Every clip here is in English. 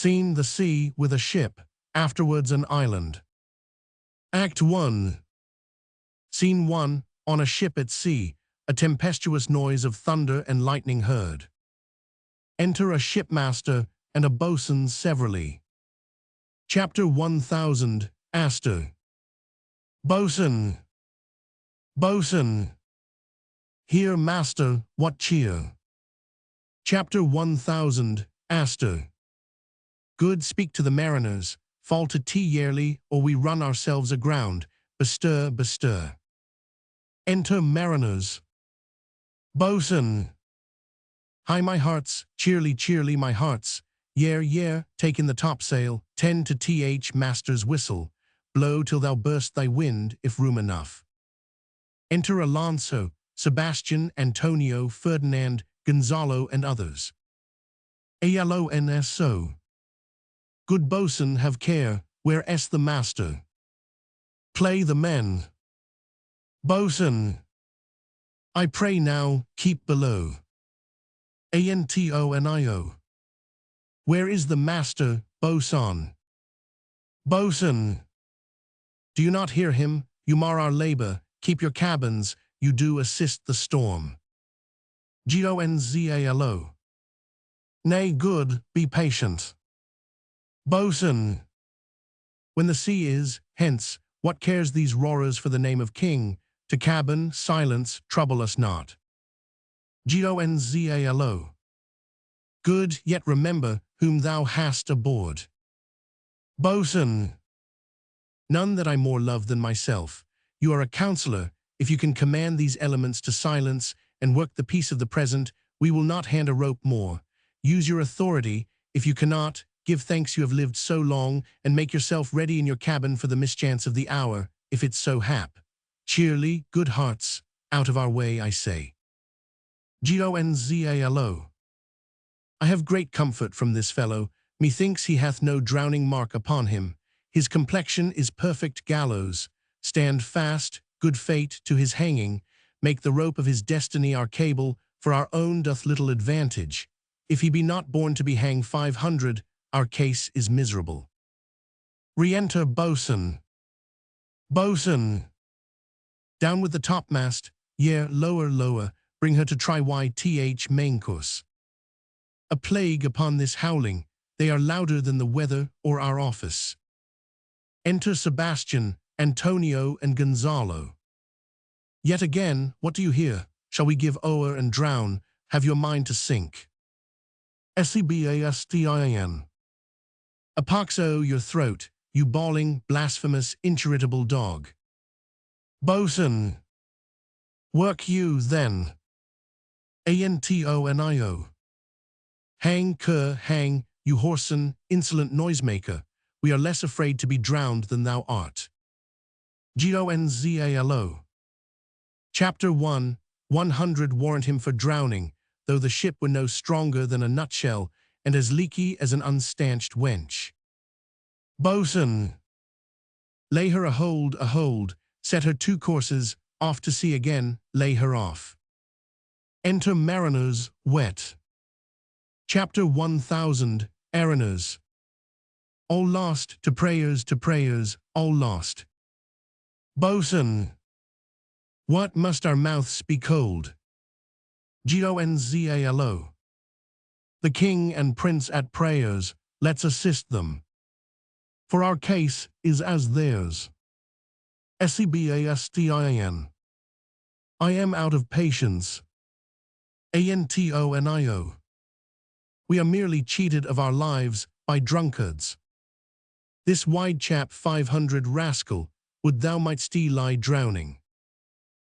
Scene: the sea with a ship, afterwards an island. Act 1. Scene 1. On a ship at sea, a tempestuous noise of thunder and lightning heard. Enter a shipmaster and a boatswain severally. Chapter 1000. Astor. Boatswain. Boatswain. Here, master, what cheer? Chapter 1000. Astor. Good, speak to the mariners, fall to tea yearly, or we run ourselves aground. Bestir, bestir. Enter mariners. Boatswain. Hi my hearts, cheerly, cheerly my hearts. Yare, yare, take in the topsail, tend to th master's whistle, blow till thou burst thy wind, if room enough. Enter Alonso, Sebastian, Antonio, Ferdinand, Gonzalo, and others. Alonso. Good boatswain, have care, where is the master? Play the men. Boatswain. I pray now, keep below. Antonio. Where is the master, boatswain? Boatswain. Do you not hear him? You mar our labor, keep your cabins, you do assist the storm. Gonzalo. Nay, good, be patient. Boatswain. When the sea is, hence, what cares these roarers for the name of king? To cabin, silence, trouble us not. Gonzalo. Good, yet remember whom thou hast aboard. Boatswain. None that I more love than myself. You are a counselor. If you can command these elements to silence and work the peace of the present, we will not hand a rope more. Use your authority. If you cannot, give thanks you have lived so long, and make yourself ready in your cabin for the mischance of the hour, if it so hap. Cheerly, good hearts, out of our way, I say. Gonzalo. I have great comfort from this fellow. Methinks he hath no drowning mark upon him. His complexion is perfect gallows. Stand fast, good fate, to his hanging. Make the rope of his destiny our cable, for our own doth little advantage. If he be not born to be hanged 500, our case is miserable. Re-enter boatswain. Boatswain. Down with the topmast, yare, lower, lower, bring her to try YTH main course. A plague upon this howling, they are louder than the weather or our office. Enter Sebastian, Antonio, and Gonzalo. Yet again, what do you hear? Shall we give o'er and drown? Have your mind to sink. Sebastin. Apoxo your throat, you bawling, blasphemous, incharitable dog. Boatswain. Work you, then. Antonio. Hang, cur, hang, you whoreson, insolent noisemaker. We are less afraid to be drowned than thou art. Gonzalo. Chapter 1. 100 warrant him for drowning, though the ship were no stronger than a nutshell, and as leaky as an unstanched wench. Boatswain. Lay her a-hold, set her 2 courses, off to sea again, lay her off. Enter mariners, wet. Chapter 1000. Mariners. All lost, to prayers, all lost. Boatswain. What must our mouths be cold? Gonzalo. The king and prince at prayers, let's assist them. For our case is as theirs. Sebastin. I am out of patience. Antonio. We are merely cheated of our lives by drunkards. This wide chap 500 rascal, would thou mightst lie drowning.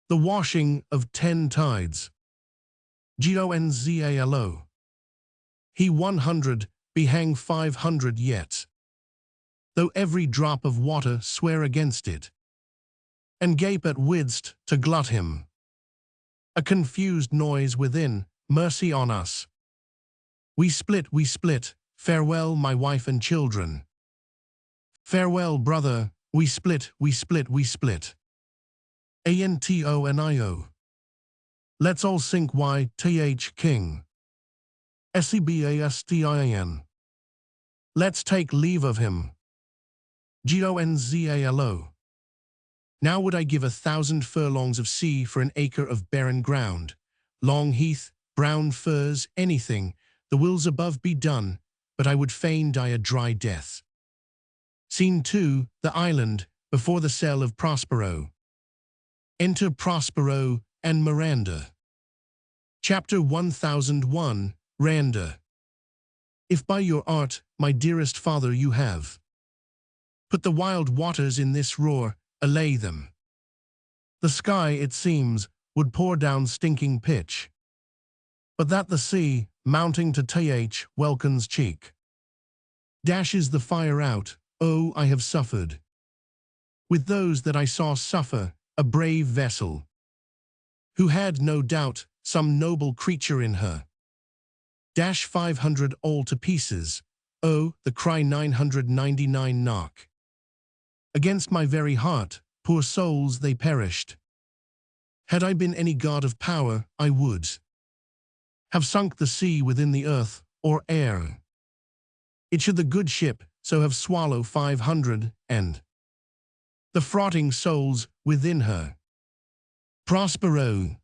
The washing of 10 tides. Gonzalo. He 100, be hang 500 yet. Though every drop of water swear against it. And gape at widst to glut him. A confused noise within, mercy on us. We split, farewell my wife and children. Farewell brother, we split. Antonio. Let's all sink YTH king. Sebastin. Let's take leave of him. Gonzalo. Now would I give 1,000 furlongs of sea for an acre of barren ground, long heath, brown furs, anything, the wills above be done, but I would fain die a dry death. Scene 2, the island, before the cell of Prospero. Enter Prospero and Miranda. Chapter 1001, Randa. If by your art, my dearest father, you have put the wild waters in this roar, allay them. The sky, it seems, would pour down stinking pitch, but that the sea, mounting to welcome's cheek, dashes the fire out. Oh, I have suffered with those that I saw suffer, a brave vessel, who had, no doubt, some noble creature in her. 500 all to pieces. Oh, the cry 999 knock. Against my very heart, poor souls, they perished. Had I been any god of power, I would have sunk the sea within the earth, or air. It should the good ship so have swallow 500, and the frotting souls within her. Prospero.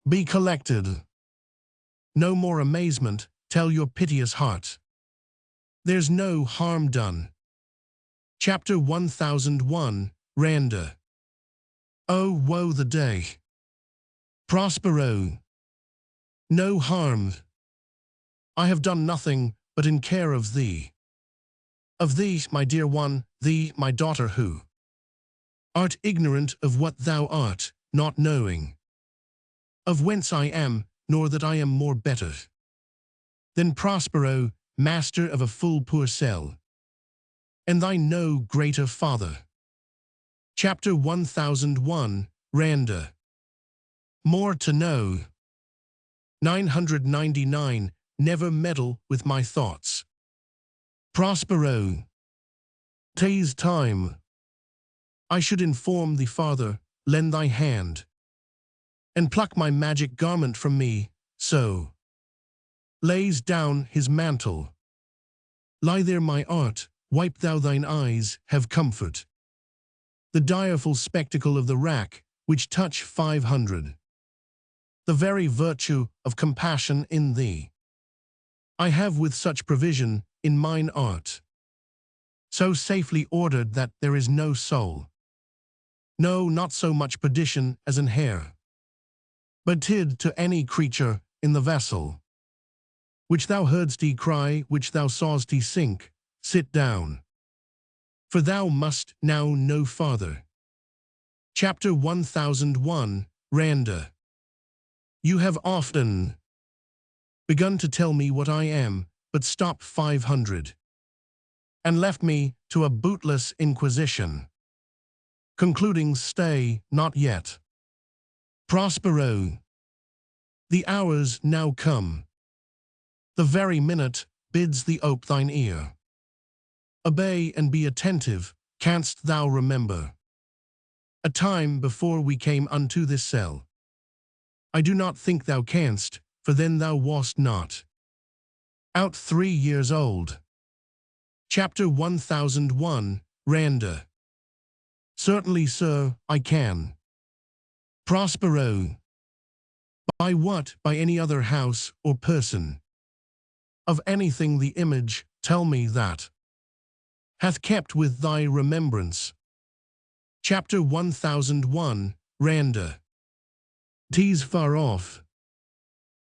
Be collected. No more amazement, tell your piteous heart. There's no harm done. Chapter 1001, Randa. Oh, woe the day. Prospero. No harm. I have done nothing but in care of thee. Of thee, my dear one, thee, my daughter, who art ignorant of what thou art, not knowing of whence I am, nor that I am more better than Prospero, master of a full poor cell, and thy no greater father. Chapter 1001, Randa. More to know. 999, never meddle with my thoughts. Prospero. 'Tis time I should inform thee farther, lend thy hand, and pluck my magic garment from me, so lays down his mantle. Lie there, my art, wipe thou thine eyes, have comfort. The direful spectacle of the rack, which touch 500. The very virtue of compassion in thee, I have with such provision in mine art, so safely ordered that there is no soul, no, not so much perdition as an hair, but tid to any creature in the vessel, which thou heardst he cry, which thou saw'st he sink. Sit down, for thou must now no farther. Chapter 1001, Randa. You have often begun to tell me what I am, but stopped 500, and left me to a bootless inquisition, concluding, stay, not yet. Prospero. The hours now come. The very minute bids thee ope thine ear. Obey and be attentive. Canst thou remember a time before we came unto this cell? I do not think thou canst, for then thou wast not out 3 years old. Chapter 1001, Randa. Certainly, sir, I can. Prospero. By what? By any other house or person? Of anything the image, tell me that hath kept with thy remembrance. Chapter 1001, Randa. 'Tis far off,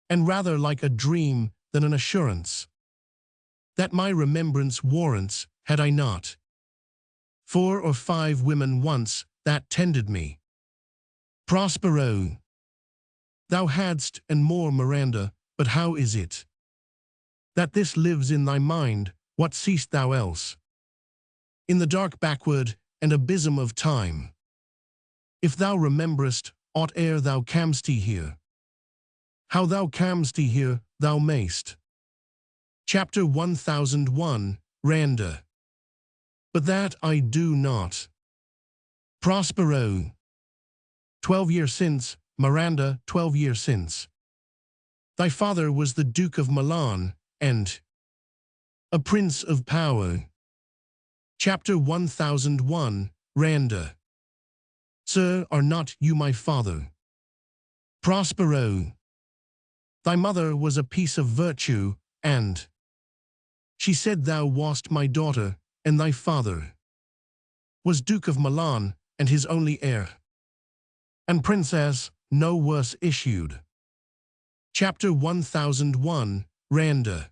and rather like a dream than an assurance, that my remembrance warrants, had I not 4 or 5 women once that tended me. Prospero. Thou hadst, and more, Miranda, but how is it that this lives in thy mind? What seest thou else in the dark backward and abysm of time? If thou rememberest aught ere thou cam'st here, how thou cam'st here, thou mayst. Chapter 1001, Randa. But that I do not. Prospero. 12 years since, Miranda, 12 years since. Thy father was the Duke of Milan, and A Prince of Power. Chapter 1001, Randa. Sir, are not you my father? Prospero. Thy mother was a piece of virtue, and she said thou wast my daughter, and thy father was Duke of Milan, and his only heir, and princess no worse issued. Chapter 1001, Randa.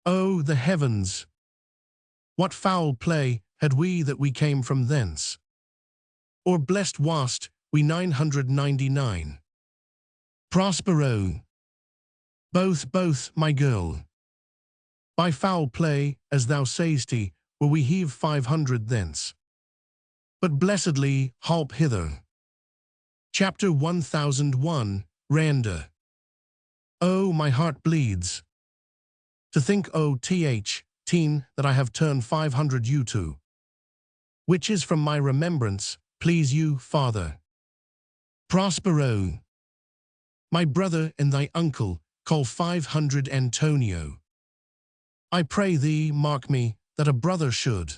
O the heavens! What foul play had we that we came from thence? Or blessed wast we 999. Prospero. Both, my girl. By foul play, as thou say'st, were we heave 500 thence. But blessedly halp hither. Chapter 1001, Randa. Oh, my heart bleeds to think, teen, that I have turned 500 you to, which is from my remembrance, please you, father. Prospero. My brother and thy uncle call 500 Antonio. I pray thee, mark me, that a brother should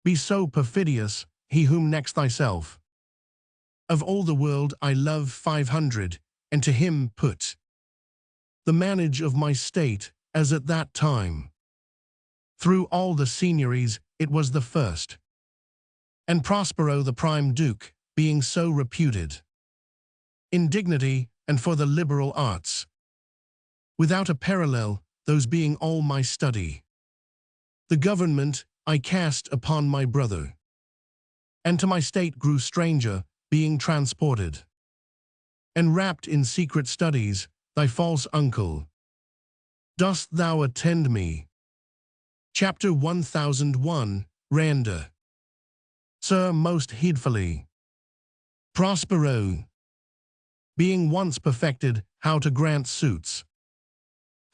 be so perfidious, he whom next thyself of all the world I love 500, and to him put the manage of my state, as at that time through all the signories it was the first, and Prospero the prime duke, being so reputed in dignity and for the liberal arts, without a parallel, those being all my study. The government I cast upon my brother, and to my state grew stranger, being transported and wrapped in secret studies, thy false uncle. Dost thou attend me? Chapter 1001, Randa. Sir, most heedfully. Prospero. Being once perfected how to grant suits,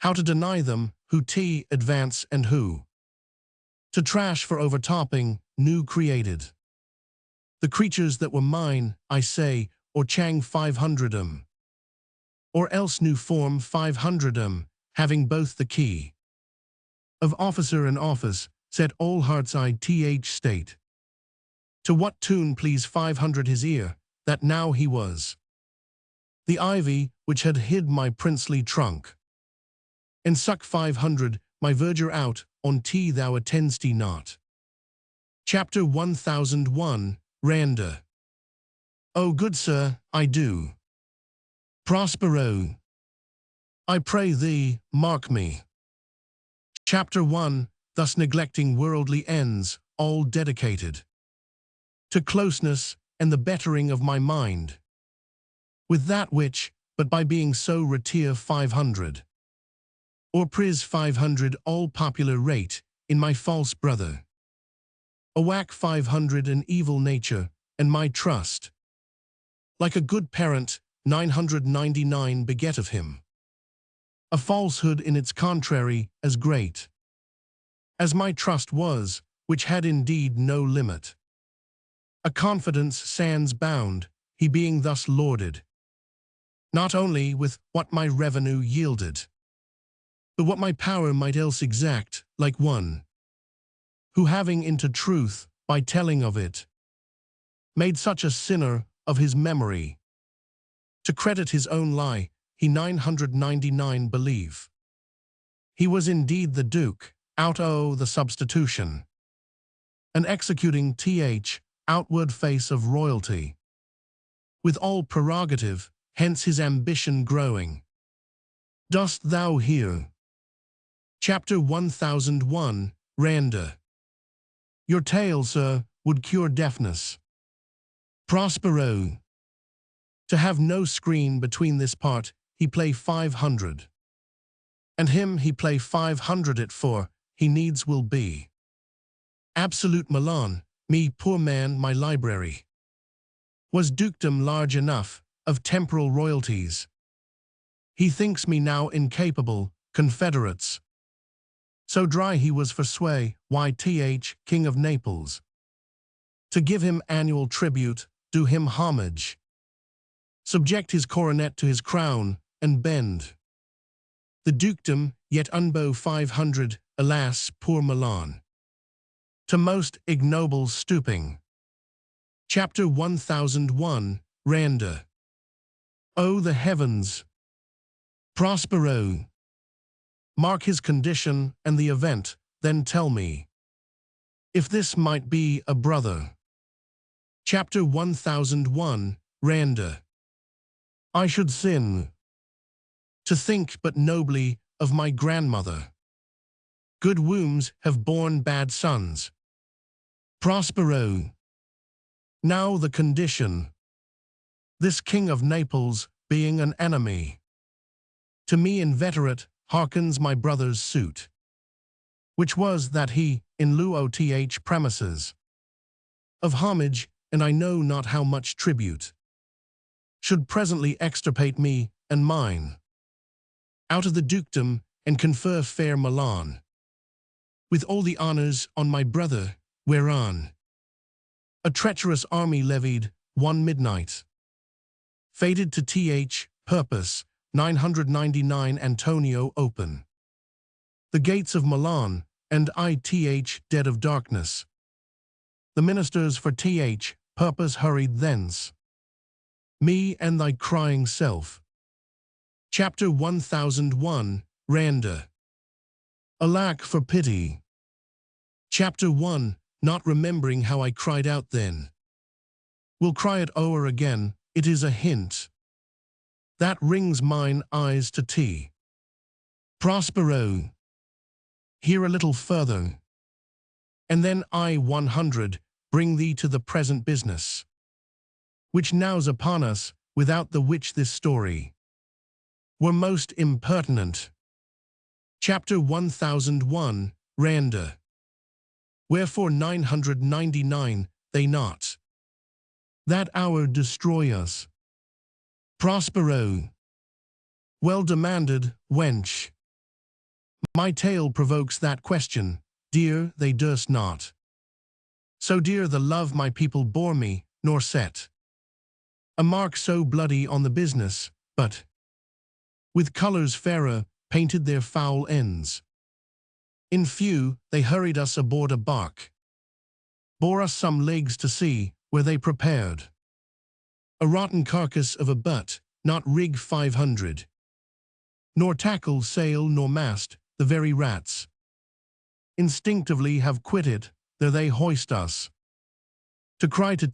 how to deny them, who advance and who to trash for overtopping, new created. The creatures that were mine, I say, or chang 500 or else new form 500 having both the key of officer and office, set all hearts state. To what tune please 500 his ear, that now he was the ivy which had hid my princely trunk, and suck 500 my verdure out, on thou attend'st not. Chapter 1001, Randa. O good sir, I do. Prospero. I pray thee, mark me. Chapter 1, thus neglecting worldly ends, all dedicated to closeness and the bettering of my mind, with that which, but by being so retere 500, or pris 500 all popular rate, in my false brother. A whack 500 an evil nature, and my trust, like a good parent, 999 beget of him. A falsehood in its contrary, as great as my trust was, which had indeed no limit. A confidence sans bound, he being thus lauded, not only with what my revenue yielded, but what my power might else exact, like one who having into truth, by telling of it, made such a sinner of his memory, to credit his own lie, he 999 believe. He was indeed the Duke, the substitution, an executing outward face of royalty, with all prerogative, hence his ambition growing. Dost thou hear? Chapter 1001, Randa. Your tale, sir, would cure deafness. Prospero. To have no screen between this part, he play 500. And him he play 500 it for, he needs will be. Absolute Milan, me poor man my library, was dukedom large enough, of temporal royalties. He thinks me now incapable, confederates. So dry he was for sway, King of Naples. To give him annual tribute, do him homage, subject his coronet to his crown, and bend the dukedom, yet unbow 500 alas, poor Milan, to most ignoble stooping. Chapter 1001, Randa. O the heavens! Prospero! Mark his condition and the event, then tell me if this might be a brother. Chapter 1001, Randa. I should sin to think but nobly of my grandmother. Good wombs have borne bad sons. Prospero. Now the condition. This king of Naples, being an enemy to me inveterate, hearkens my brother's suit, which was that he, in lieu of premises of homage, and I know not how much tribute, should presently extirpate me and mine out of the dukedom, and confer fair Milan with all the honors on my brother, whereon a treacherous army levied, one midnight, fated to purpose, 999 Antonio open the gates of Milan, and dead of darkness. The ministers for purpose hurried thence, me and thy crying self. Chapter 1001, Randa. Alack for pity. Chapter 1, not remembering how I cried out then. Will cry it o'er again, it is a hint that rings mine eyes to tea. Prospero. Here a little further, and then I 100 bring thee to the present business, which now's upon us, without the which this story were most impertinent. Chapter 1001, Randa. Wherefore 999 they not that hour destroy us. Prospero. Well demanded, wench. My tale provokes that question, dear they durst not. So dear the love my people bore me, nor set a mark so bloody on the business, but with colours fairer painted their foul ends. In few, they hurried us aboard a bark, bore us some leagues to sea, where they prepared a rotten carcass of a butt, not rig 500, nor tackle, sail, nor mast, the very rats instinctively have quitted, there they hoist us, to cry to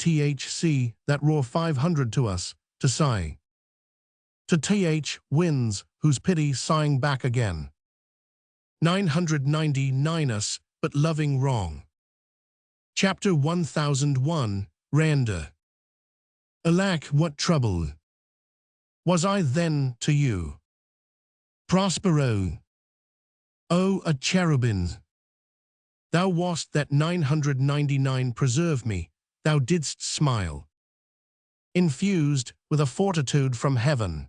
that roar 500 to us, to sigh to winds, whose pity sighing back again. 999 us, but loving wrong. Chapter 1001, Randa. Alack, what trouble was I then to you? Prospero. O a cherubin! Thou wast that 999 preserve me, thou didst smile, infused with a fortitude from heaven.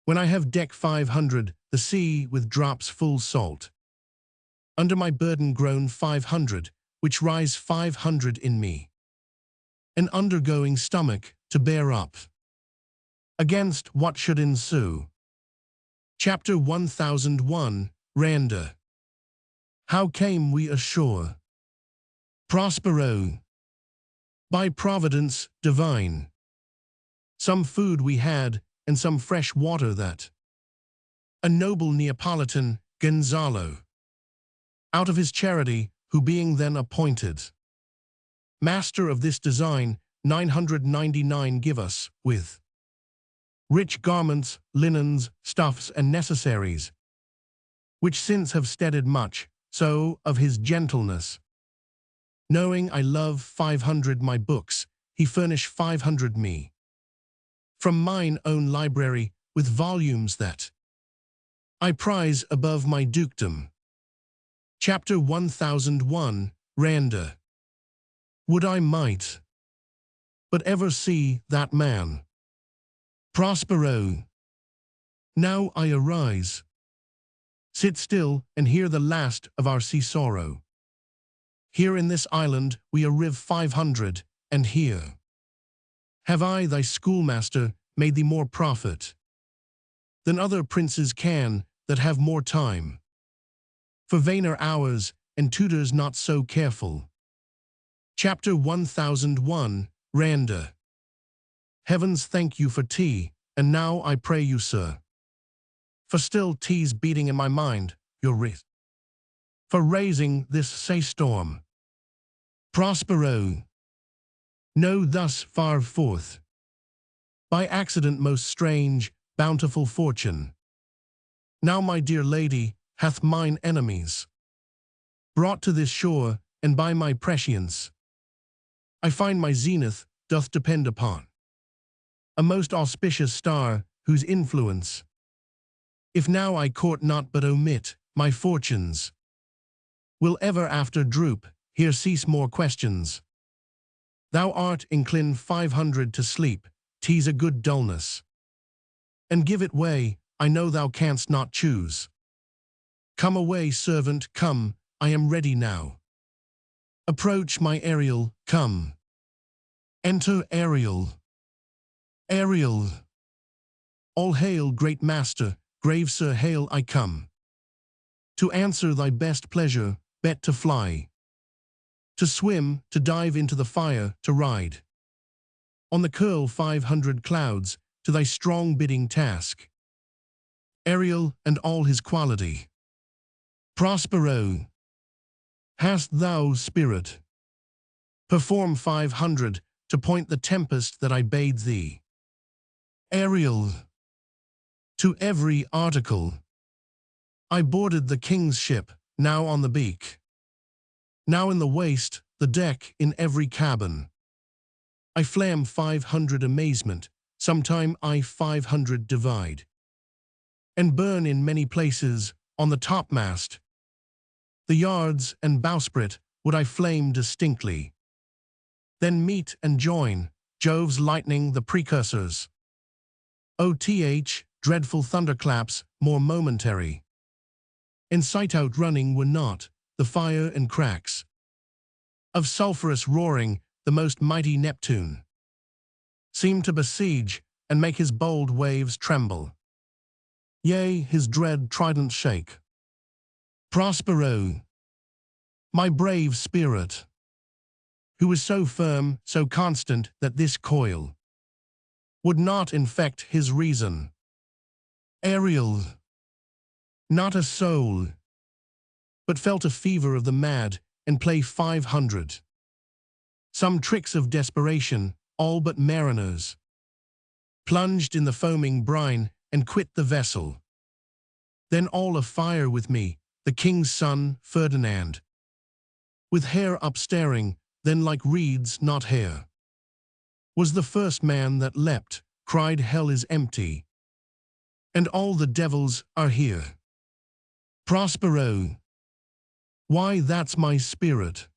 When I have deck 500, the sea with drops full salt, under my burden grown 500, which rise 500 in me, an undergoing stomach to bear up against what should ensue. Chapter 1001, Randa. How came we ashore? Prospero. By providence divine. Some food we had, and some fresh water that a noble Neapolitan, Gonzalo, out of his charity, who being then appointed master of this design, 999 give us, with rich garments, linens, stuffs, and necessaries, which since have steadied much, so of his gentleness. Knowing I love 500 my books, he furnish 500 me, from mine own library, with volumes that I prize above my dukedom. Chapter 1001, Randa. Would I might but ever see that man. Prospero. Now I arise. Sit still and hear the last of our sea sorrow. Here in this island we arrive 500, and here have I, thy schoolmaster, made thee more profit than other princes can that have more time. for vainer hours and tutors not so careful. Chapter 1001, Randa. Heavens thank you for tea, and now I pray you, sir. For still tea's beating in my mind, your writ. For raising this say storm. Prospero. No thus far forth. By accident most strange, bountiful fortune. Now my dear lady hath mine enemies brought to this shore, and by my prescience I find my zenith doth depend upon a most auspicious star, whose influence, if now I court not but omit my fortunes, will ever after droop, here cease more questions. Thou art inclined 500 to sleep, tease a good dullness, and give it way, I know thou canst not choose. Come away, servant, come, I am ready now. Approach my Ariel, come. Enter Ariel. Ariel. All hail, great master, grave sir, hail I come. To answer thy best pleasure, bet to fly. To swim, to dive into the fire, to ride. On the curl 500 clouds, to thy strong bidding task. Ariel and all his quality. Prospero. Hast thou spirit? Perform 500, to point the tempest that I bade thee. Ariel. To every article. I boarded the king's ship, now on the beak. Now in the waist, the deck, in every cabin. I flam 500 amazement, sometime I 500 divide. And burn in many places, on the topmast. The yards and bowsprit would I flame distinctly. Then meet and join, Jove's lightning the precursors. OTH, dreadful thunderclaps, more momentary. And sight outrunning were not, the fire and cracks of sulphurous roaring, the most mighty Neptune seemed to besiege, and make his bold waves tremble. Yea, his dread trident shake. Prospero. My brave spirit, who is so firm, so constant, that this coil would not infect his reason. Ariel. Not a soul, but felt a fever of the mad, and play 500. Some tricks of desperation, all but mariners, plunged in the foaming brine, and quit the vessel. Then all afire with me, the king's son, Ferdinand, with hair upstaring, then like reeds not hair, was the first man that leapt, cried hell is empty, and all the devils are here. Prospero. Why, that's my spirit.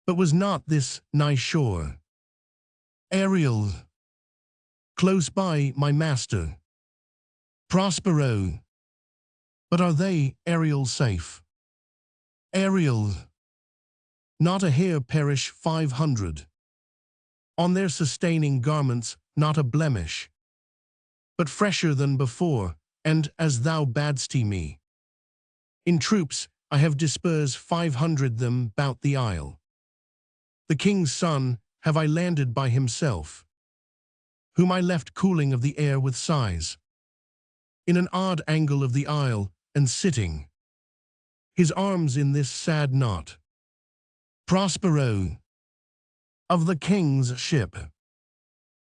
But was not this nigh shore? Ariel. Close by my master. Prospero. But are they, Ariel, safe? Ariel. Not a hair perish 500. On their sustaining garments not a blemish, but fresher than before, and as thou badst me. In troops I have dispersed 500 them bout the isle. The king's son have I landed by himself, whom I left cooling of the air with sighs, in an odd angle of the isle, and sitting, his arms in this sad knot. Prospero. Of the king's ship.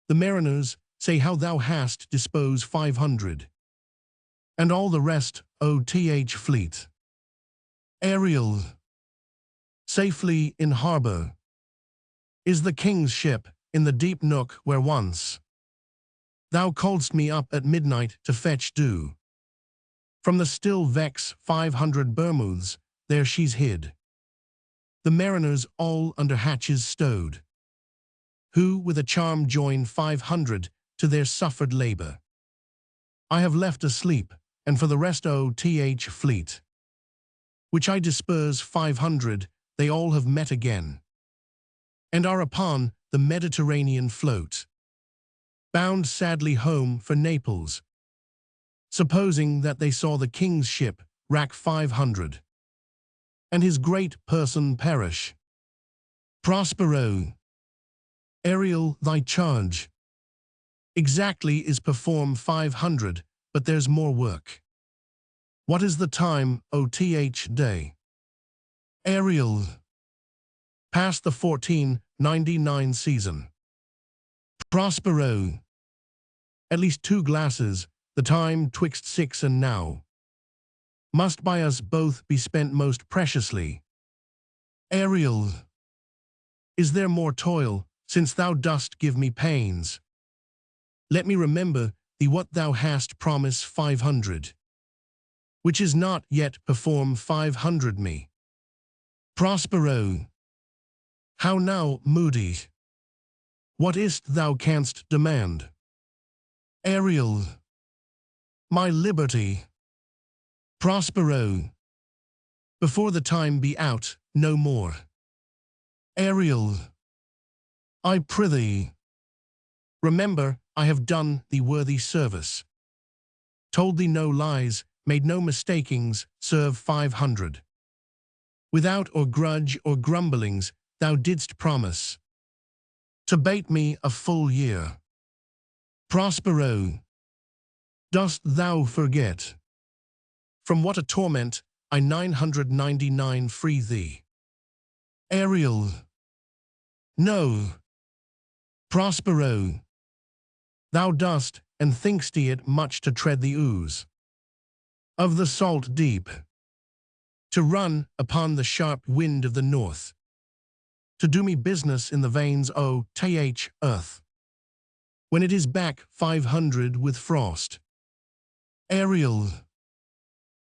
The mariners say how thou hast disposed 500, and all the rest, OTH fleet. Ariel. Safely in harbor is the king's ship, in the deep nook where once thou calledst me up at midnight to fetch dew. From the still Vex 500 Bermuths, there she's hid. The mariners all under hatches stowed, who with a charm join 500 to their suffered labor. I have left asleep, and for the rest OTH fleet, which I disperse 500, they all have met again, and are upon the Mediterranean float, bound sadly home for Naples, supposing that they saw the king's ship rack 500. and his great person perish. Prospero. Ariel, thy charge exactly is perform 500, but there's more work. What is the time, O.th. day? Ariel. Past the 1499 season. Prospero. At least 2 glasses, the time twixt 6 and now. Must by us both be spent most preciously. Ariel. Is there more toil, since thou dost give me pains? Let me remember thee what thou hast promised 500, which is not yet perform 500 me. Prospero. How now, moody? What is't thou canst demand? Ariel. My liberty. Prospero. Before the time be out, no more. Ariel. I prithee. Remember, I have done thee worthy service. Told thee no lies, made no mistakings, serve 500. Without or grudge or grumblings, thou didst promise to bait me a full year. Prospero. Dost thou forget? From what a torment I 999 free thee. Ariel. No. Prospero. Thou dost, and think'st it much to tread the ooze of the salt deep, to run upon the sharp wind of the north, to do me business in the veins o.th. earth, when it is back 500 with frost. Ariel.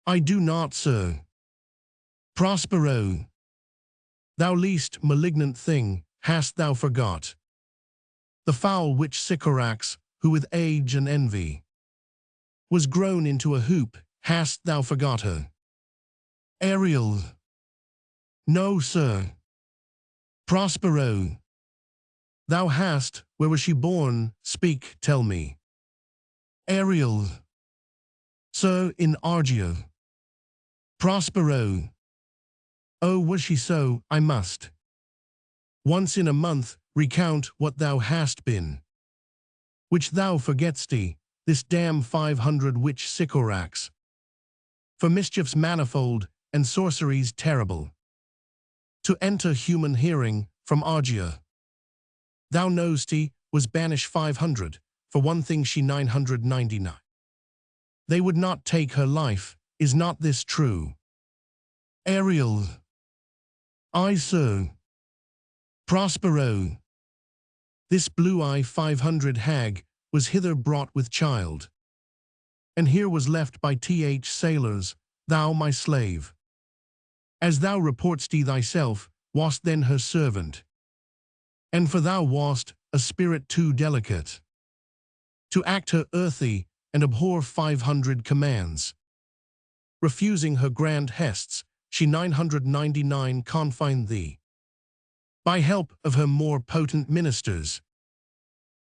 I do not, sir. Prospero. Thou least malignant thing, hast thou forgot the fowl which Sycorax, who with age and envy was grown into a hoop, hast thou forgot her? Ariel. No, sir. Prospero. Thou hast, where was she born? Speak, tell me. Ariel. Sir, in Argio. Prospero. Oh, was she so? I must once in a month recount what thou hast been, which thou forget'st, this damn 500 which Sycorax, for mischiefs manifold and sorceries terrible, to enter human hearing from Argia. Thou know'st was banished 500, for one thing she 999. They would not take her life, is not this true? Ariel. I, sir. Prospero. This blue-eye 500 hag was hither brought with child, and here was left by sailors, thou my slave. As thou report'st thyself, wast then her servant, and for thou wast a spirit too delicate to act her earthy and abhor 500 commands. Refusing her grand hests, she 999 confined thee, by help of her more potent ministers,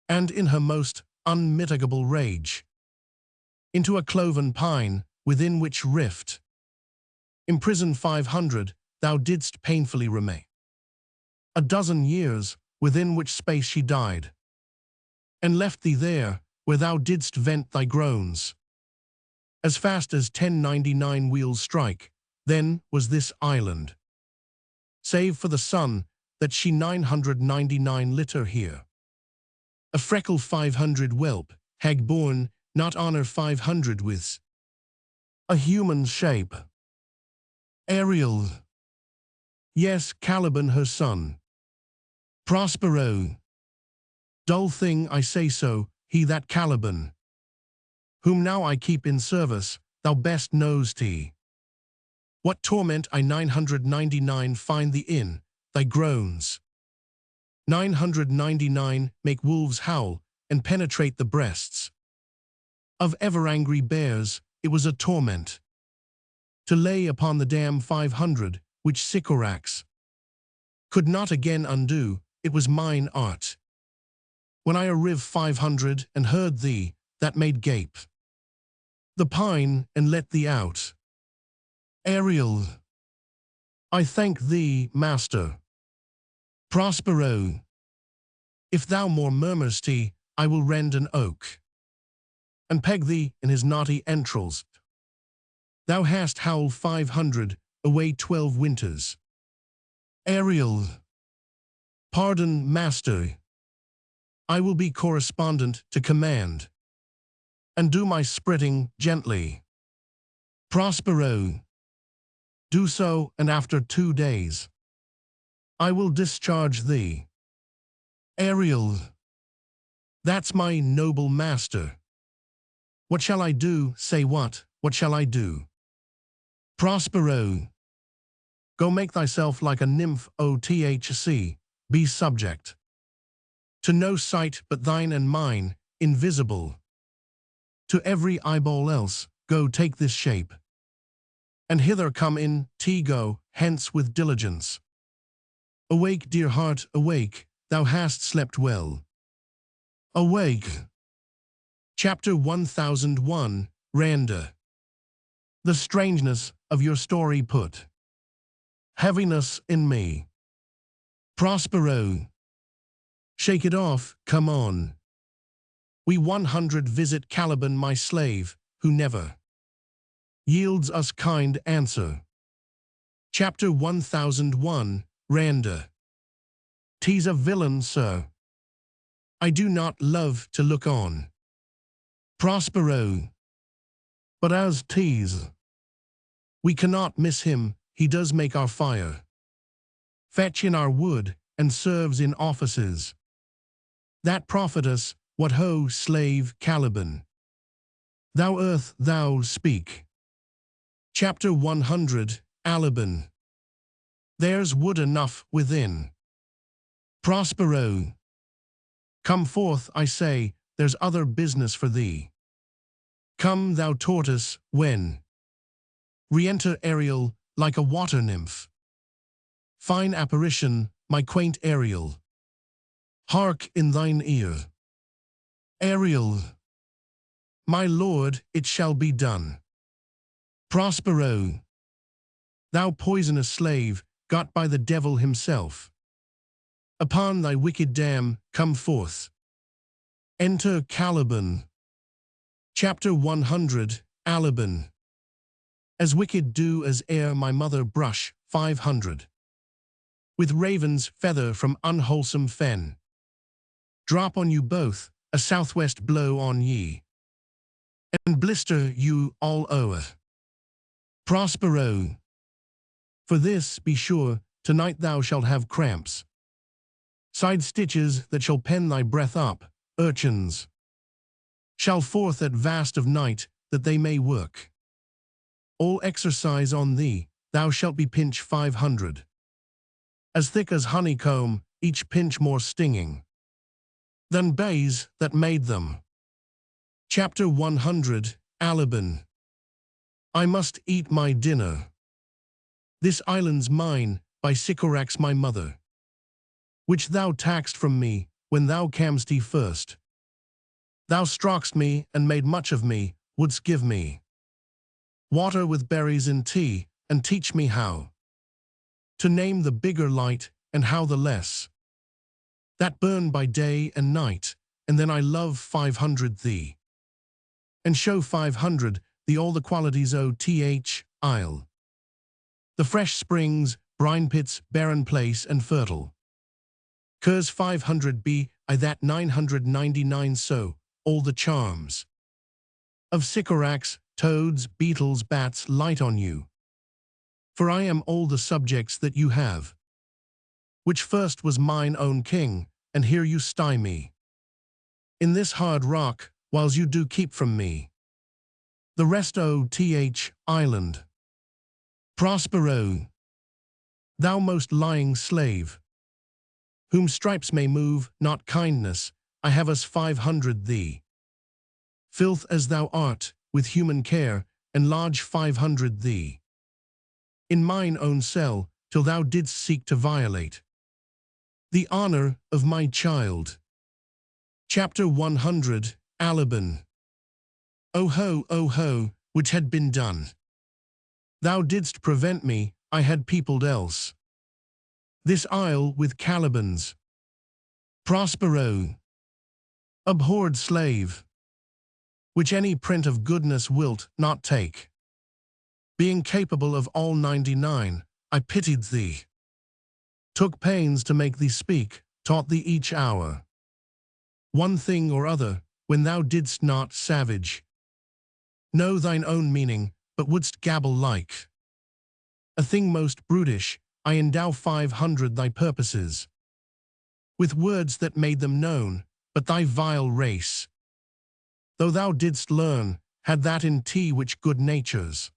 and in her most unmitigable rage, into a cloven pine, within which rift, imprisoned 500, thou didst painfully remain. A dozen years, within which space she died, and left thee there, where thou didst vent thy groans. As fast as 1099 wheels strike, then was this island, save for the sun, that she 999 litter here. A freckle 500 whelp, hag born, not honor 500 with a human shape. Ariel. Yes, Caliban her son. Prospero. Dull thing I say so, he that Caliban, whom now I keep in service, thou best know'st he. What torment I 999 find thee in, thy groans. 999 make wolves howl and penetrate the breasts of ever-angry bears. It was a torment to lay upon the damn 500, which Sycorax could not again undo. It was mine art. When I arrived 500 and heard thee, that made gape the pine and let thee out. Ariel. I thank thee, master. Prospero. If thou more murmurst he, I will rend an oak, and peg thee in his knotty entrails. Thou hast howled 500, away 12 winters. Ariel. Pardon, master. I will be correspondent to command, and do my spritting gently. Prospero. Do so, and after 2 days, I will discharge thee. Ariel. That's my noble master. What shall I do? Say what shall I do? Prospero. Go make thyself like a nymph, OTHC, be subject to no sight but thine and mine, invisible to every eyeball else. Go take this shape, and hither come in, go hence with diligence. Awake, dear heart, awake, thou hast slept well. Awake. Chapter 1001, Randa. The strangeness of your story put heaviness in me. Prospero. Shake it off, come on. We 100 visit Caliban, my slave, who never yields us kind answer. Chapter 1001, Randa. 'Tis a villain, sir. I do not love to look on. Prospero. But as 'tis, we cannot miss him, he does make our fire, fetch in our wood, and serves in offices that profit us. What ho, slave Caliban? Thou earth, thou speak. Chapter 100, Caliban. There's wood enough within. Prospero. Come forth, I say, there's other business for thee. Come, thou tortoise, when re-enter Ariel, like a water nymph. Fine apparition, my quaint Ariel. Hark in thine ear. Ariel. My lord, it shall be done. Prospero. Thou poisonous slave, got by the devil himself. Upon thy wicked dam, come forth. Enter Caliban. Chapter 100, Caliban. As wicked do as ere my mother brush, 500. With raven's feather from unwholesome fen. Drop on you both, a southwest blow on ye, and blister you all o'er. Prospero. For this, be sure, tonight thou shalt have cramps. Side stitches that shall pen thy breath up, urchins shall forth at vast of night, that they may work. All exercise on thee, thou shalt be pinch 500. As thick as honeycomb, each pinch more stinging than bays that made them. Chapter 100, Caliban. I must eat my dinner. This island's mine, by Sycorax my mother, which thou taxed from me, when thou cam'st first. Thou struck'st me, and made much of me, wouldst give me water with berries and tea, and teach me how to name the bigger light, and how the less that burn by day and night, and then I love 500 thee, and show 500 thee all the qualities I'll. The fresh springs, brine pits, barren place, and fertile. Curs 500 be, I that 999 so, all the charms of Sycorax, toads, beetles, bats, light on you. For I am all the subjects that you have, which first was mine own king, and here you stye me in this hard rock, whiles you do keep from me the rest island. Prospero. Thou most lying slave, whom stripes may move, not kindness, I have us 500 thee. Filth as thou art, with human care, enlarge 500 thee. In mine own cell, till thou didst seek to violate the honor of my child. Chapter 100, Caliban. Oh ho, which had been done. Thou didst prevent me, I had peopled else. This isle with Calibans. Prospero, abhorred slave, which any print of goodness wilt not take. Being capable of all 99, I pitied thee. Took pains to make thee speak, taught thee each hour. One thing or other, when thou didst not, savage, know thine own meaning, but wouldst gabble like a thing most brutish. I endow 500 thy purposes with words that made them known, but thy vile race, though thou didst learn, had that in tea which good natures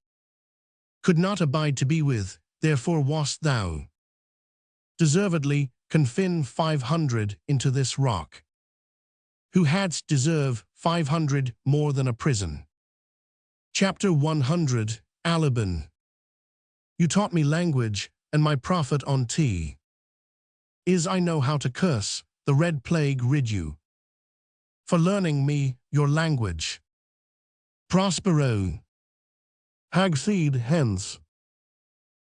could not abide to be with, therefore wast thou deservedly confine 500 into this rock, who hadst deserve 500 more than a prison. Chapter 100, Caliban. You taught me language, and my profit on tea is I know how to curse, the red plague rid you, for learning me your language. Prospero. Hagseed hence.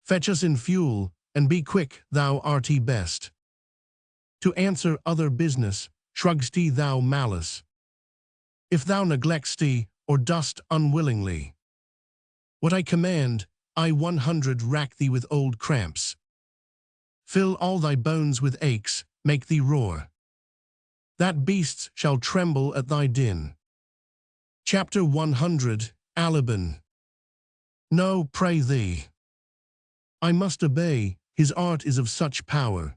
Fetch us in fuel, and be quick, thou art best. To answer other business, shrugst thou malice. If thou neglectst or dost unwillingly what I command, I 100 rack thee with old cramps. Fill all thy bones with aches, make thee roar, that beasts shall tremble at thy din. Chapter 100, Caliban. No, pray thee, I must obey, his art is of such power.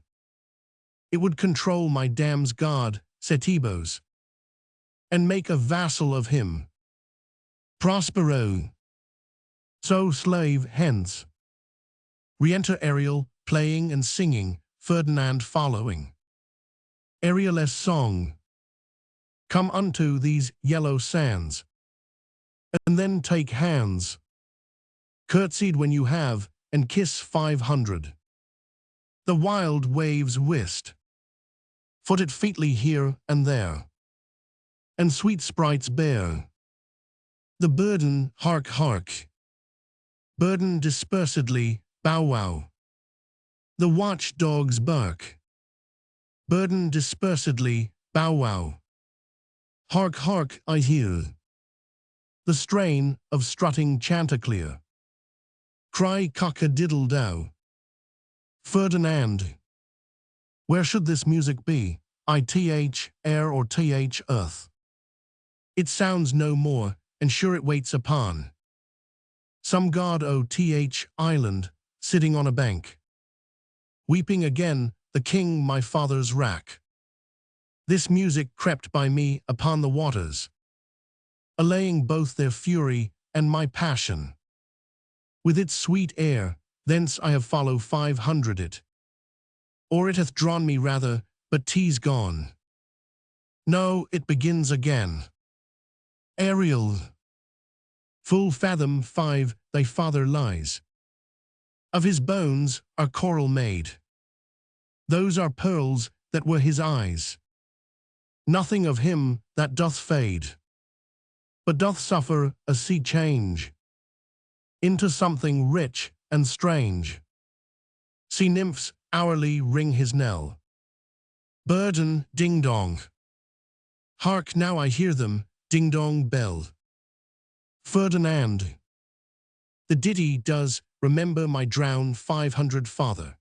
It would control my dam's god, Setebos, and make a vassal of him. Prospero. So slave hence. Re-enter Ariel, playing and singing, Ferdinand following. Ariel's song. Come unto these yellow sands, and then take hands. Curtsied when you have, and kiss 500. The wild waves whist. Foot it featly here and there, and sweet sprites bear the burden, hark, hark. Burden dispersedly, bow wow. The watchdogs bark. Burden dispersedly, bow wow. Hark, hark, I hear the strain of strutting chanticleer. Cry cock-a-diddle-dow. Ferdinand. Where should this music be? Ith, air or th, earth? It sounds no more, and sure it waits upon some god o th, island, sitting on a bank, weeping again, the king my father's wrack. This music crept by me upon the waters, allaying both their fury and my passion. With its sweet air, thence I have followed 500 it. Or it hath drawn me rather, but 'tis gone. No, it begins again. Ariel. Full fathom 5, thy father lies. Of his bones are coral made. Those are pearls that were his eyes. Nothing of him that doth fade, but doth suffer a sea change into something rich and strange. Sea nymphs hourly ring his knell. Burden, ding-dong. Hark, now I hear them, ding-dong bell. Ferdinand. The ditty does remember my drowned 500 father.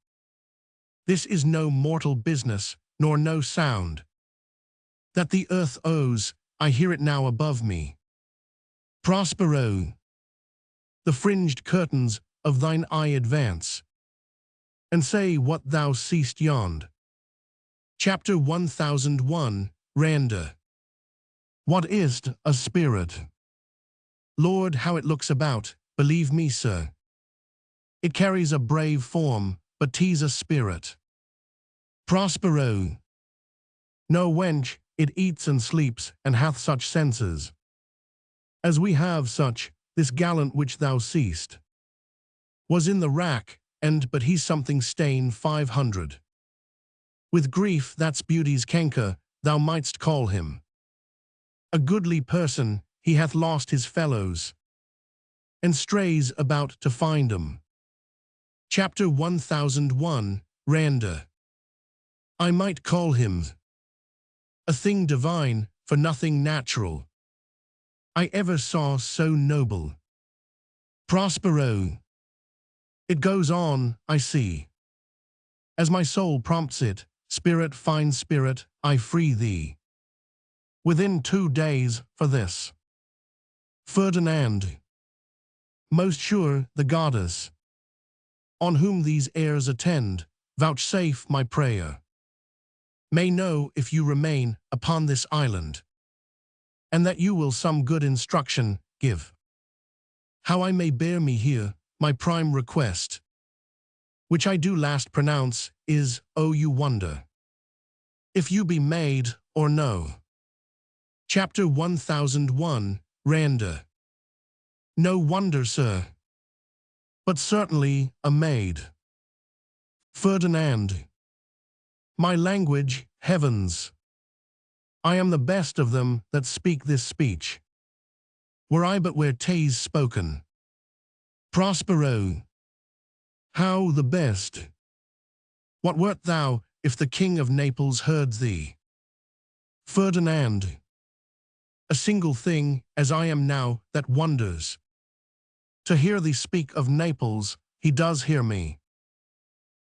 This is no mortal business, nor no sound that the earth owes, I hear it now above me. Prospero. The fringed curtains of thine eye advance, and say what thou seest yond. Chapter 1001, Randa. What is't a spirit? Lord, how it looks about, believe me, sir. It carries a brave form, but 'tis a spirit. Prospero. No, wench, it eats and sleeps, and hath such senses as we have such. This gallant which thou seest was in the rack, and but he's something stain 500. With grief that's beauty's canker, thou mightst call him a goodly person. He hath lost his fellows, and strays about to find 'em. Chapter 1001, Randa. I might call him a thing divine, for nothing natural I ever saw so noble. Prospero. It goes on, I see. As my soul prompts it, spirit finds spirit, I free thee. Within 2 days, for this. Ferdinand. Most sure, the goddess, on whom these airs attend, vouchsafe my prayer. May know if you remain upon this island, and that you will some good instruction give. How I may bear me here, my prime request, which I do last pronounce, is, oh you wonder, if you be maid or no. Chapter 1001, Randa. No wonder, sir, but certainly a maid. Ferdinand. My language, heavens, I am the best of them that speak this speech, were I but where 'tis spoken. Prospero. How the best? What wert thou, if the King of Naples heard thee? Ferdinand. A single thing, as I am now, that wonders. To hear thee speak of Naples, he does hear me.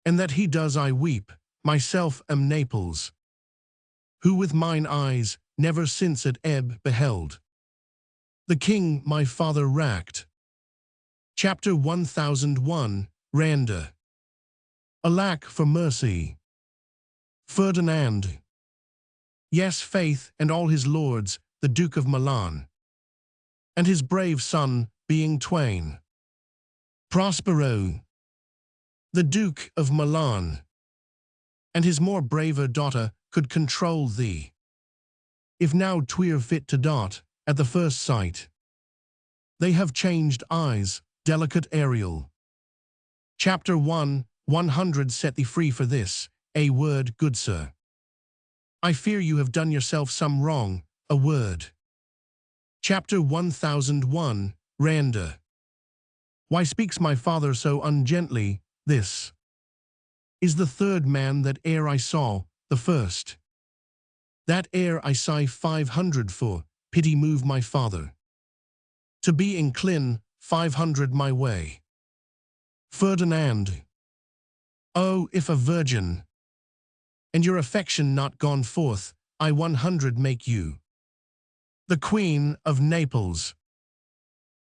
And that he does I weep, myself am Naples, who with mine eyes never since at ebb beheld the king my father racked. Chapter 1001, Randa. Alack for mercy. Ferdinand. Yes, faith, and all his lords, the Duke of Milan, and his brave son, being twain. Prospero. The Duke of Milan, and his more braver daughter, could control thee. If now 'twere fit to dot, at the first sight, they have changed eyes, delicate Ariel. Chapter 100 set thee free for this, a word, good sir. I fear you have done yourself some wrong, a word. Chapter 1001, Randa. Why speaks my father so ungently? This is the third man that ere I saw, the first. That ere I sigh 500 for, pity move my father. To be incline 500 my way. Ferdinand. Oh, if a virgin, and your affection not gone forth, I 100 make you the Queen of Naples.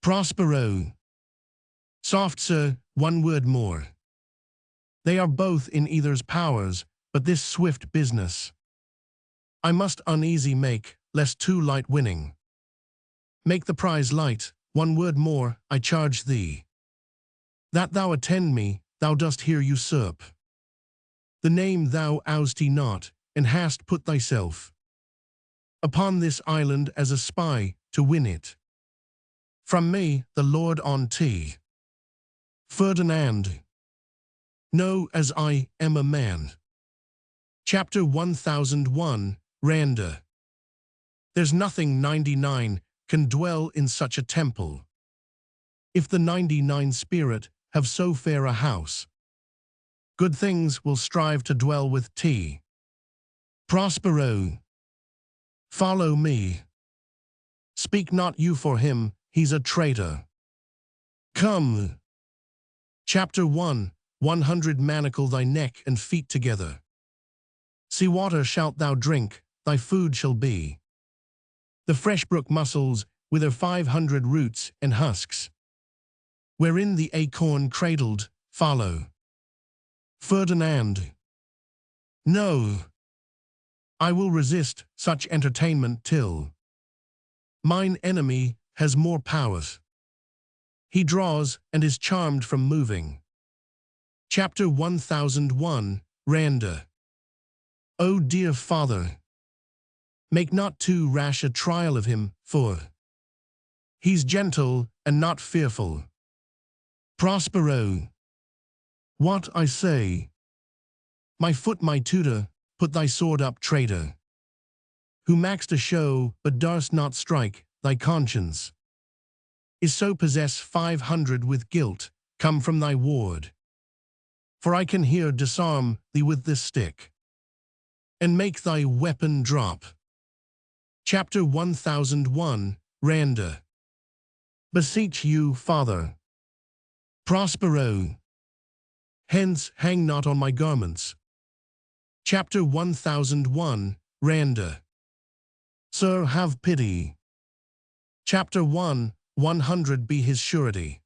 Prospero. Soft, sir, one word more. They are both in either's powers, but this swift business I must uneasy make, lest too light winning. Make the prize light, one word more, I charge thee. That thou attend me, thou dost here usurp the name thou ousty not, and hast put thyself upon this island as a spy, to win it from me, the Lord on T. Ferdinand. Know as I am a man. Chapter 1001, Randa. There's nothing 99 can dwell in such a temple. If the 99 spirit have so fair a house, good things will strive to dwell with T. Prospero. Follow me. Speak not you for him, he's a traitor. Come. Chapter 100 Manacle thy neck and feet together. Sea water shalt thou drink, thy food shall be the fresh brook mussels with their 500 roots and husks, wherein the acorn cradled, follow. Ferdinand. No. I will resist such entertainment till mine enemy has more powers. He draws and is charmed from moving. Chapter 1001, Randa. O dear father, make not too rash a trial of him, for he's gentle and not fearful. Prospero. What I say? My foot, my tutor, put thy sword up, traitor, who mak'st a show but darst not strike, thy conscience is so possess 500 with guilt, come from thy ward. For I can here disarm thee with this stick, and make thy weapon drop. Chapter 1001, Randa. Beseech you, Father. Prospero. Hence hang not on my garments. Chapter 1001, Randa. Sir, have pity. Chapter 100 be his surety.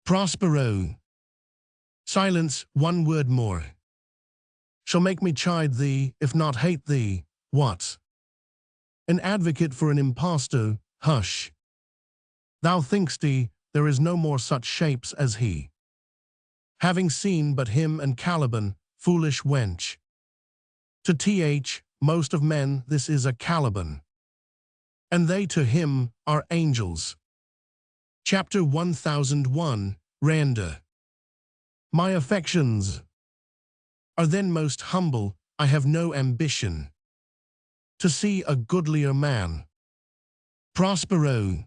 Prospero. Silence, one word more. Shall make me chide thee, if not hate thee, what? An advocate for an impostor, hush. Thou think'st there is no more such shapes as he. Having seen but him and Caliban, foolish wench. To most of men this is a Caliban, and they to him are angels. Chapter 1001, Randa. My affections are then most humble, I have no ambition to see a goodlier man. Prospero.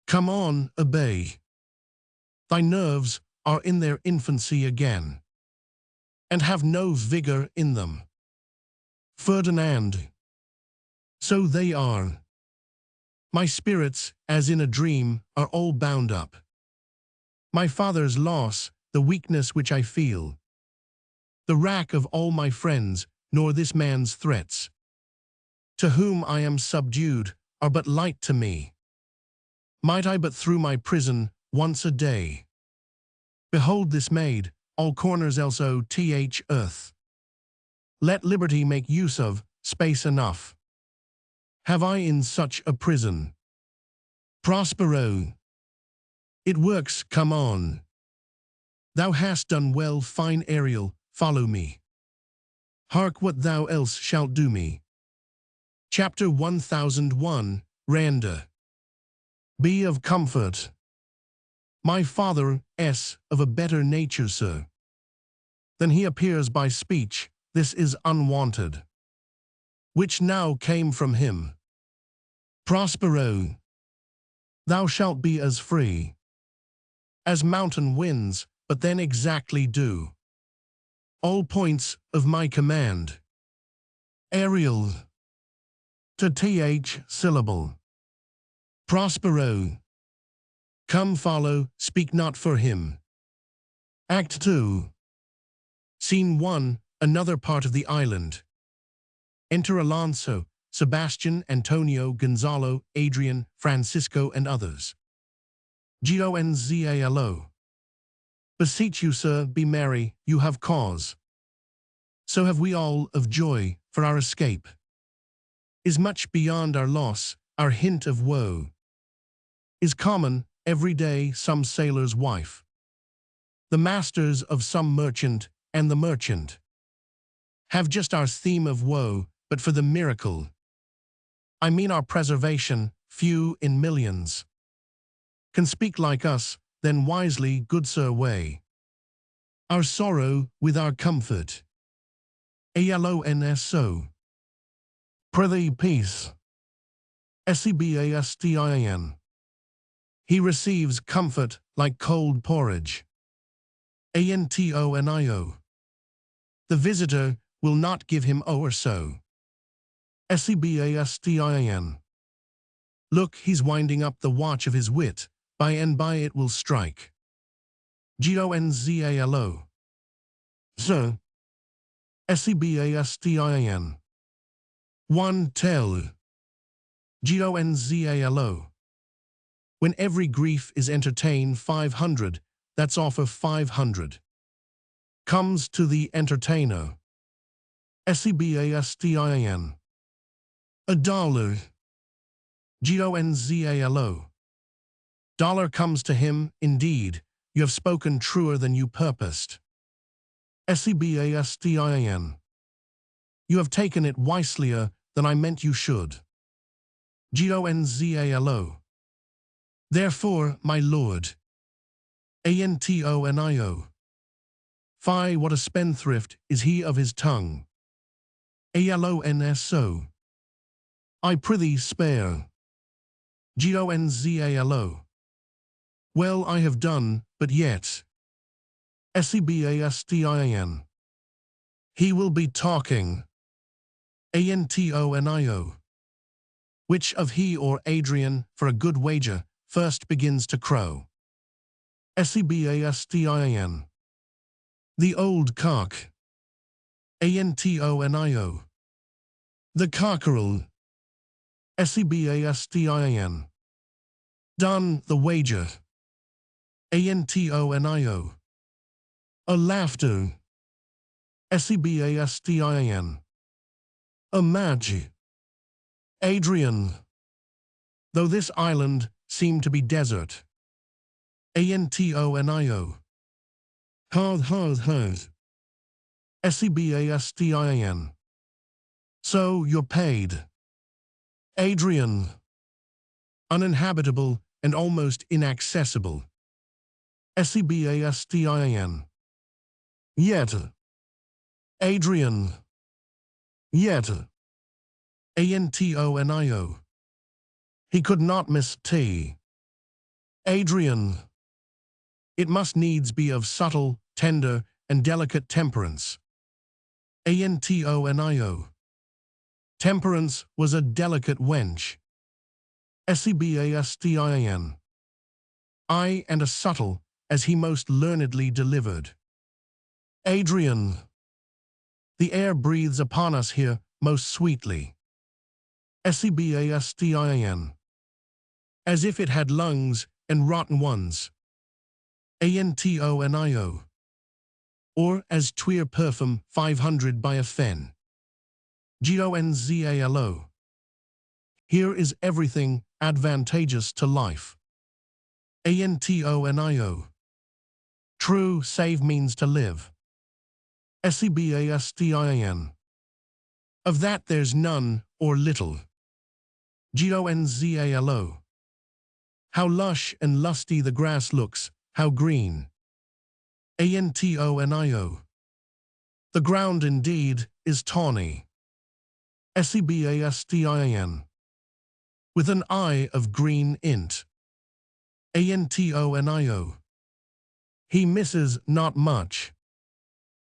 Come on, obey. Thy nerves are in their infancy again, and have no vigor in them. Ferdinand. So they are. My spirits, as in a dream, are all bound up. My father's loss, the weakness which I feel, the wrack of all my friends, nor this man's threats, to whom I am subdued, are but light to me. Might I but through my prison once a day behold this maid, all corners else earth. Let liberty make use of space enough. Have I in such a prison? Prospero. It works, come on. Thou hast done well, fine Ariel, follow me. Hark what thou else shalt do me. Chapter 1001, Randa. Be of comfort. My father of a better nature, sir, than he appears by speech, this is unwanted, which now came from him. Prospero. Thou shalt be as free as mountain winds, but then exactly do all points of my command. Ariel. To syllable. Prospero. Come follow, speak not for him. Act 2. Scene 1, another part of the island. Enter Alonso, Sebastian, Antonio, Gonzalo, Adrian, Francisco, and others. Gonzalo. Beseech you, sir, be merry, you have cause. So have we all of joy, for our escape is much beyond our loss, our hint of woe is common, every day some sailor's wife, the masters of some merchant, and the merchant have just our theme of woe, but for the miracle, I mean our preservation, few in millions can speak like us, then wisely, good sir, weigh our sorrow with our comfort. Alonso. Prithee, peace. Sebastin. He receives comfort like cold porridge. Antonio. The visitor will not give him or so. Sebastin. Look, he's winding up the watch of his wit, by and by it will strike. Gonzalo. Sir. Sebastin. One tell. Gonzalo. When every grief is entertained 500, that's offer 500. Comes to the entertainer. Sebastin. $1. Gonzalo. Dollar comes to him, indeed, you have spoken truer than you purposed. Sebastin. You have taken it wiselier than I meant you should. Gonzalo. Therefore, my lord. Antonio. Fie, what a spendthrift is he of his tongue. Alonso. I prithee spare. Gonzalo. Well, I have done, but yet. Sebastin. He will be talking. Antonio. Which of he or Adrian, for a good wager, first begins to crow? Sebastin. The old cock. Antonio. The cockerel. Sebastin. Done the wager. Antonio. A laughter. Sebastin. A magi. Adrian. Though this island seemed to be desert. Antonio. Hard. Sebastin. So you're paid. Adrian. Uninhabitable and almost inaccessible. Sebastin. Yet. Adrian. Yet. Antonio. He could not miss tea. Adrian. It must needs be of subtle, tender, and delicate temperance. Antonio. Temperance was a delicate wench. Sebastin. Aye, and a subtle, as he most learnedly delivered. Adrian. The air breathes upon us here most sweetly. Sebastin. As if it had lungs and rotten ones. Antonio. Or as tweer perfum 500 by a fen. Gonzalo. Here is everything advantageous to life. Antonio. True, save means to live. Sebastin. Of that there's none, or little. Gonzalo. How lush and lusty the grass looks, how green. Antonio. The ground indeed is tawny. Sebastin. With an eye of green int. Antonio. He misses not much.